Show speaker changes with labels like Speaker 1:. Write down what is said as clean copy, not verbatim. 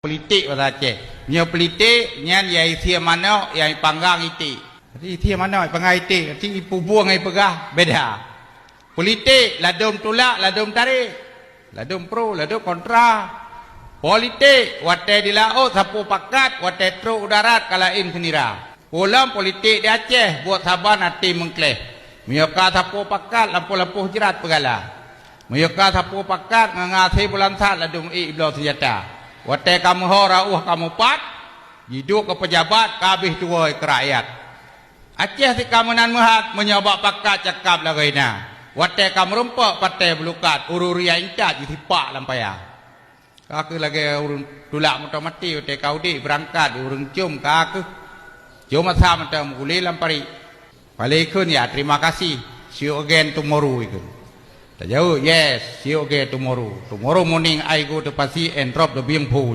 Speaker 1: politik bahasa Aceh. Punya politik nyan yai sia mana yang panggang itik. Jadi sia mana panggang itik, nanti ipu buang ai pegah beda. Politik ladum tolak, ladum tarik. Ladum pro, ladum kontra. Politik wate dilao sapu pakat, wate truk udarat kalain senira. Ulam politik di Aceh buat saban hati mengkleh. Miyaka sapu pakat lampu-lampu jerat pegala. Miyaka sapu pakat ngangasi bulan sat ladum iblau senjata. Wate kamu hora kamu pat, hidup ke pejabat kabih tuai ke rakyat. Aceh si kamu nan mehat menyobak pakat cakap lagaina. Wate kamu rumpak patai belukat ururia incat di sipak lampaya. Kaku lagi urun tulak muta mati wate kau di berangkat urun cium kaku. Cium masa mata mukuli lampari. Walaikun ya terima kasih. See you again tomorrow ikun. Tak jauh, yes, see you again tomorrow. Tomorrow morning I go to Pasi and drop the beam pole.